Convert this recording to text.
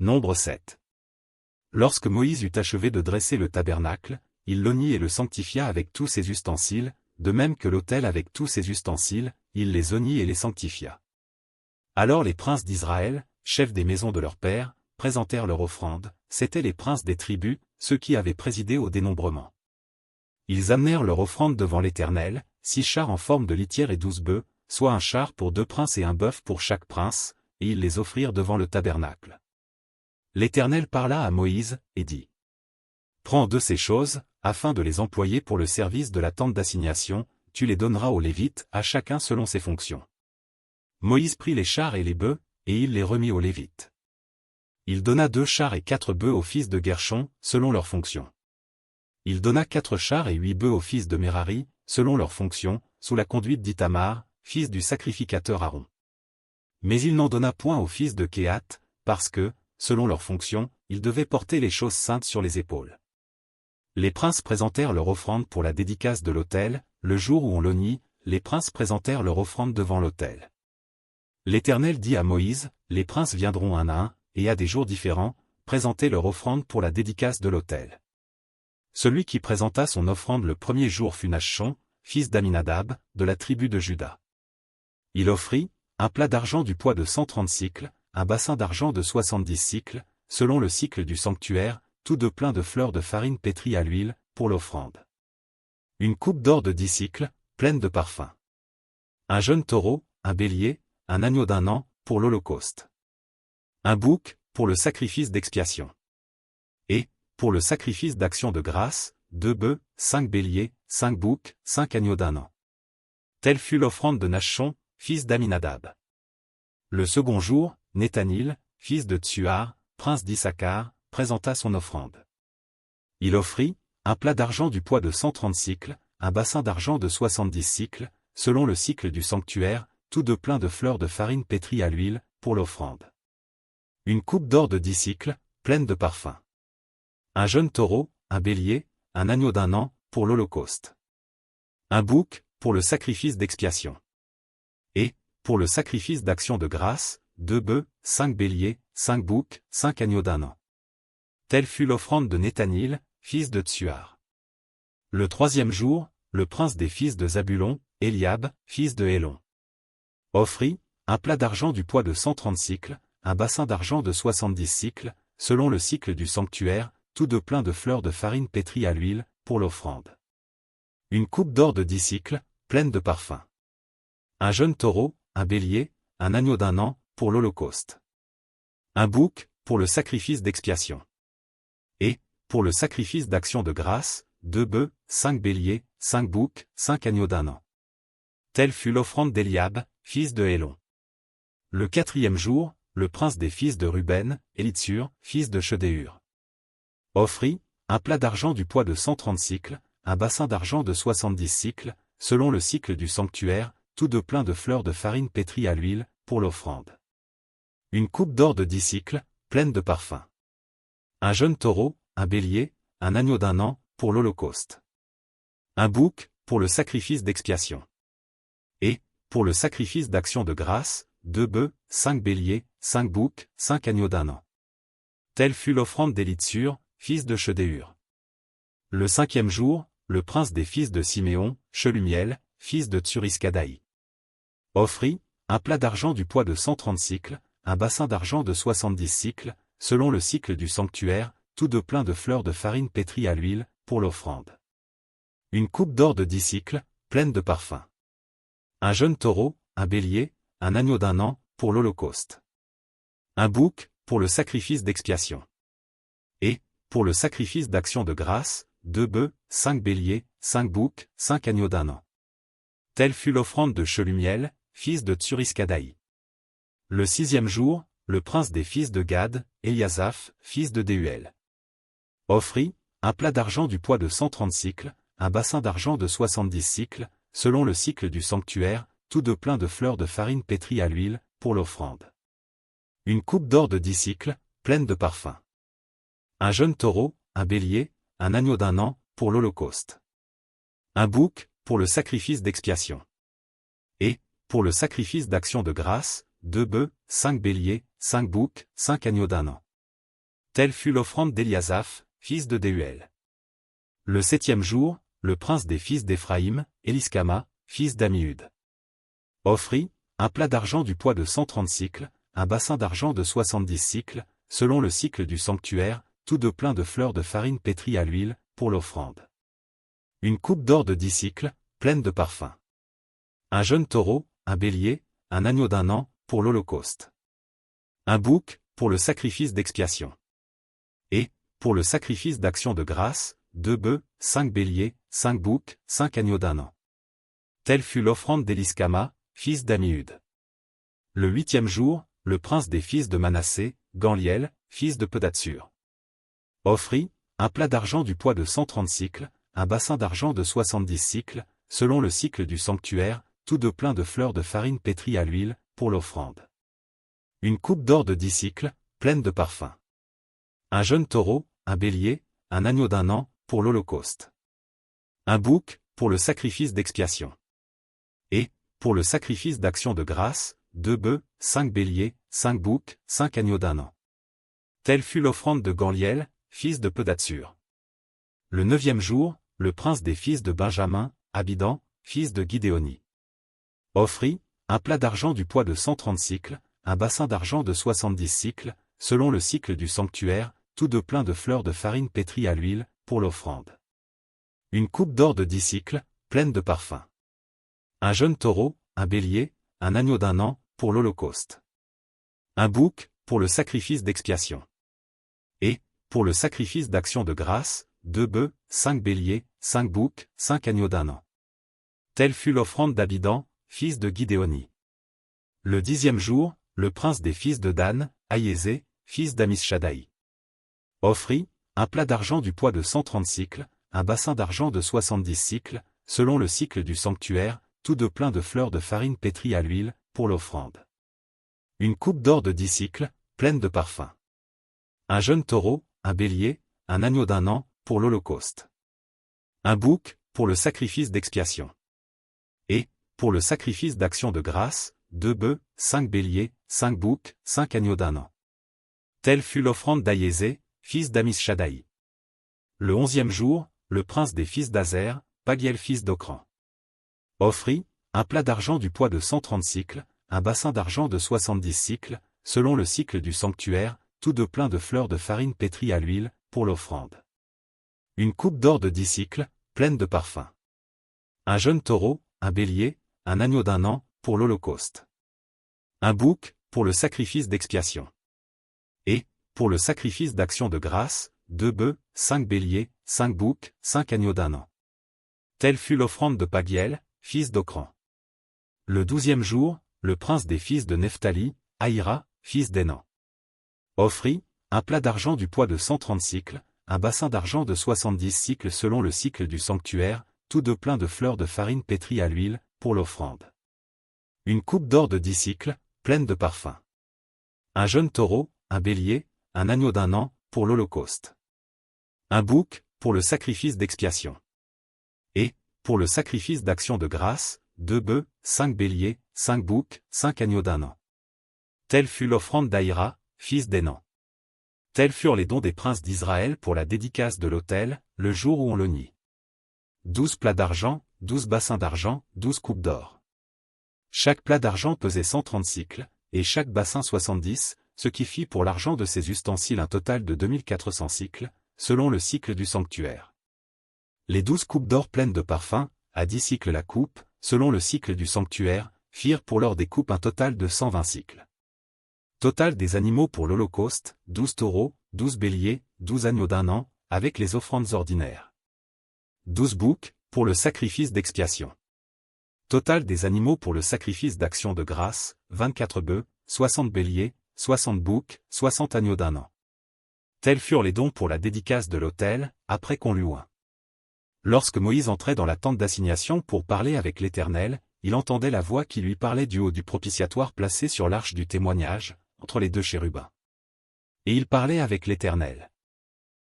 Nombre 7. Lorsque Moïse eut achevé de dresser le tabernacle, il l'oignit et le sanctifia avec tous ses ustensiles, de même que l'autel avec tous ses ustensiles, il les oignit et les sanctifia. Alors les princes d'Israël, chefs des maisons de leurs pères, présentèrent leur offrande, c'étaient les princes des tribus, ceux qui avaient présidé au dénombrement. Ils amenèrent leur offrande devant l'Éternel, 6 chars en forme de litière et 12 bœufs, soit un char pour 2 princes et un bœuf pour chaque prince, et ils les offrirent devant le tabernacle. L'Éternel parla à Moïse, et dit : Prends de ces choses, afin de les employer pour le service de la tente d'assignation, tu les donneras aux Lévites, à chacun selon ses fonctions. Moïse prit les chars et les bœufs, et il les remit aux Lévites. Il donna 2 chars et 4 bœufs aux fils de Guershon, selon leurs fonctions. Il donna 4 chars et 8 bœufs aux fils de Merari, selon leurs fonctions, sous la conduite d'Ithamar, fils du sacrificateur Aaron. Mais il n'en donna point aux fils de Kehath, parce que, selon leurs fonctions, ils devaient porter les choses saintes sur les épaules. Les princes présentèrent leur offrande pour la dédicace de l'autel, le jour où on l'oignit, les princes présentèrent leur offrande devant l'autel. L'Éternel dit à Moïse, les princes viendront un à un, et à des jours différents, présenter leur offrande pour la dédicace de l'autel. Celui qui présenta son offrande le premier jour fut Nachshon, fils d'Aminadab, de la tribu de Juda. Il offrit, un plat d'argent du poids de 130 sicles, un bassin d'argent de 70 sicles, selon le cycle du sanctuaire, tous deux pleins de fleurs de farine pétrie à l'huile, pour l'offrande. Une coupe d'or de 10 sicles, pleine de parfum. Un jeune taureau, un bélier, un agneau d'1 an, pour l'holocauste. Un bouc, pour le sacrifice d'expiation. Et, pour le sacrifice d'action de grâce, 2 bœufs, 5 béliers, 5 boucs, 5 agneaux d'1 an. Telle fut l'offrande de Nachshon, fils d'Aminadab. Le second jour, Nethanil, fils de Tsuar, prince d'Issachar, présenta son offrande. Il offrit, un plat d'argent du poids de 130 sicles, un bassin d'argent de 70 sicles, selon le cycle du sanctuaire, tous deux pleins de fleurs de farine pétrie à l'huile, pour l'offrande. Une coupe d'or de 10 sicles, pleine de parfum. Un jeune taureau, un bélier, un agneau d'1 an, pour l'holocauste. Un bouc, pour le sacrifice d'expiation. Et, pour le sacrifice d'action de grâce, 2 bœufs, 5 béliers, 5 boucs, 5 agneaux d'1 an. Telle fut l'offrande de Nethanil, fils de Tsuar. Le troisième jour, le prince des fils de Zabulon, Eliab, fils de Hélon, offrit, un plat d'argent du poids de 130 sicles, un bassin d'argent de 70 sicles, selon le cycle du sanctuaire, tous deux pleins de fleurs de farine pétrie à l'huile, pour l'offrande. Une coupe d'or de 10 sicles, pleine de parfum. Un jeune taureau, un bélier, un agneau d'1 an, pour l'holocauste. Un bouc, pour le sacrifice d'expiation. Et, pour le sacrifice d'action de grâce, 2 bœufs, 5 béliers, 5 boucs, 5 agneaux d'1 an. Telle fut l'offrande d'Eliab, fils de Hélon. Le quatrième jour, le prince des fils de Ruben, Élitsur, fils de Shedéur, offrit, un plat d'argent du poids de 130 sicles, un bassin d'argent de 70 sicles, selon le cycle du sanctuaire, tous deux pleins de fleurs de farine pétrie à l'huile, pour l'offrande. Une coupe d'or de 10 sicles, pleine de parfum. Un jeune taureau, un bélier, un agneau d'1 an, pour l'holocauste. Un bouc, pour le sacrifice d'expiation. Et, pour le sacrifice d'action de grâce, 2 bœufs, 5 béliers, 5 boucs, 5 agneaux d'1 an. Telle fut l'offrande d'Élitsur, fils de Shedéur. Le cinquième jour, le prince des fils de Siméon, Shelumiel, fils de Tsuriskadaï, offrit, un plat d'argent du poids de 130 sicles, un bassin d'argent de 70 sicles, selon le cycle du sanctuaire, tous deux pleins de fleurs de farine pétrie à l'huile, pour l'offrande. Une coupe d'or de 10 sicles, pleine de parfum. Un jeune taureau, un bélier, un agneau d'1 an, pour l'holocauste. Un bouc, pour le sacrifice d'expiation. Et, pour le sacrifice d'action de grâce, 2 bœufs, 5 béliers, 5 boucs, 5 agneaux d'1 an. Telle fut l'offrande de Shelumiel, fils de Tsuriskadaï. Le sixième jour, le prince des fils de Gad, Eliasaph, fils de Déuel, offrit, un plat d'argent du poids de 130 sicles, un bassin d'argent de 70 sicles, selon le cycle du sanctuaire, tous deux pleins de fleurs de farine pétrie à l'huile, pour l'offrande. Une coupe d'or de 10 sicles, pleine de parfum. Un jeune taureau, un bélier, un agneau d'1 an, pour l'holocauste. Un bouc, pour le sacrifice d'expiation. Et, pour le sacrifice d'action de grâce, 2 bœufs, 5 béliers, 5 boucs, 5 agneaux d'1 an. Telle fut l'offrande d'Éliasaph, fils de Déhuel. Le 7e jour, le prince des fils d'Éphraïm, Éliskama, fils d'Ammiud. Offrit, un plat d'argent du poids de 130 cycles, un bassin d'argent de 70 cycles, selon le cycle du sanctuaire, tous deux pleins de fleurs de farine pétrie à l'huile, pour l'offrande. Une coupe d'or de 10 cycles, pleine de parfums. Un jeune taureau, un bélier, un agneau d'1 an, pour l'holocauste. Un bouc, pour le sacrifice d'expiation. Et, pour le sacrifice d'action de grâce, 2 bœufs, 5 béliers, 5 boucs, 5 agneaux d'1 an. Telle fut l'offrande d'Éliskama, fils d'Ammiud. Le 8e jour, le prince des fils de Manassé, Gamliel, fils de Pedatsur. Offrit, un plat d'argent du poids de 130 cycles, un bassin d'argent de 70 cycles, selon le cycle du sanctuaire, tous deux pleins de fleurs de farine pétrie à l'huile, pour l'offrande. Une coupe d'or de 10 cycles, pleine de parfums. Un jeune taureau, un bélier, un agneau d'1 an, pour l'holocauste. Un bouc, pour le sacrifice d'expiation. Et, pour le sacrifice d'action de grâce, 2 bœufs, 5 béliers, 5 boucs, 5 agneaux d'1 an. Telle fut l'offrande de Gamliel, fils de Pedatsur. Le 9e jour, le prince des fils de Benjamin, Abidan, fils de Gidéoni. Offrit, un plat d'argent du poids de 130 cycles, un bassin d'argent de 70 cycles, selon le cycle du sanctuaire, tous deux pleins de fleurs de farine pétrie à l'huile, pour l'offrande. Une coupe d'or de 10 cycles, pleine de parfums. Un jeune taureau, un bélier, un agneau d'1 an, pour l'holocauste. Un bouc, pour le sacrifice d'expiation. Et, pour le sacrifice d'action de grâce, 2 bœufs, 5 béliers, 5 boucs, 5 agneaux d'1 an. Telle fut l'offrande d'Abidan, fils de Gidéoni. Le 10e jour, le prince des fils de Dan, Ahiézé, fils d'Amishadaï. Offrit, un plat d'argent du poids de 130 cycles, un bassin d'argent de 70 cycles, selon le cycle du sanctuaire, tous deux pleins de fleurs de farine pétrie à l'huile, pour l'offrande. Une coupe d'or de 10 cycles, pleine de parfums. Un jeune taureau, un bélier, un agneau d'1 an, pour l'holocauste. Un bouc, pour le sacrifice d'expiation. Et, pour le sacrifice d'action de grâce, 2 bœufs, 5 béliers, 5 boucs, 5 agneaux d'1 an. Telle fut l'offrande d'Ahiézé, fils d'Amishadaï. Le 11e jour, le prince des fils d'Azer, Pagiel fils d'Ocran. Offrit, un plat d'argent du poids de 130 cycles, un bassin d'argent de 70 cycles, selon le cycle du sanctuaire, tous deux pleins de fleurs de farine pétrie à l'huile, pour l'offrande. Une coupe d'or de 10 cycles, pleine de parfums. Un jeune taureau, un bélier, un agneau d'1 an, pour l'holocauste. Un bouc, pour le sacrifice d'expiation. Et, pour le sacrifice d'action de grâce, 2 bœufs, 5 béliers, 5 boucs, 5 agneaux d'1 an. Telle fut l'offrande de Pagiel, fils d'Ocran. Le 12e jour, le prince des fils de Nephtali, Ahira, fils d'Énan. Offrit, un plat d'argent du poids de 130 cycles, un bassin d'argent de 70 cycles selon le cycle du sanctuaire, tous deux pleins de fleurs de farine pétrie à l'huile, pour l'offrande. Une coupe d'or de 10 cycles, pleine de parfums. Un jeune taureau, un bélier, un agneau d'1 an, pour l'holocauste. Un bouc, pour le sacrifice d'expiation. Et, pour le sacrifice d'action de grâce, 2 bœufs, 5 béliers, 5 boucs, 5 agneaux d'1 an. Telle fut l'offrande d'Ahira, fils d'Énan. Tels furent les dons des princes d'Israël pour la dédicace de l'autel, le jour où on le nie. 12 plats d'argent, 12 bassins d'argent, 12 coupes d'or. Chaque plat d'argent pesait 130 cycles, et chaque bassin 70, ce qui fit pour l'argent de ces ustensiles un total de 2400 cycles, selon le cycle du sanctuaire. Les 12 coupes d'or pleines de parfums, à 10 cycles la coupe, selon le cycle du sanctuaire, firent pour l'or des coupes un total de 120 cycles. Total des animaux pour l'holocauste, 12 taureaux, 12 béliers, 12 agneaux d'1 an, avec les offrandes ordinaires. 12 boucs, pour le sacrifice d'expiation. Total des animaux pour le sacrifice d'action de grâce, 24 bœufs, 60 béliers, 60 boucs, 60 agneaux d'1 an. Tels furent les dons pour la dédicace de l'autel, après qu'on l'eut oint. Lorsque Moïse entrait dans la tente d'assignation pour parler avec l'Éternel, il entendait la voix qui lui parlait du haut du propitiatoire placé sur l'arche du témoignage, entre les deux chérubins. Et il parlait avec l'Éternel.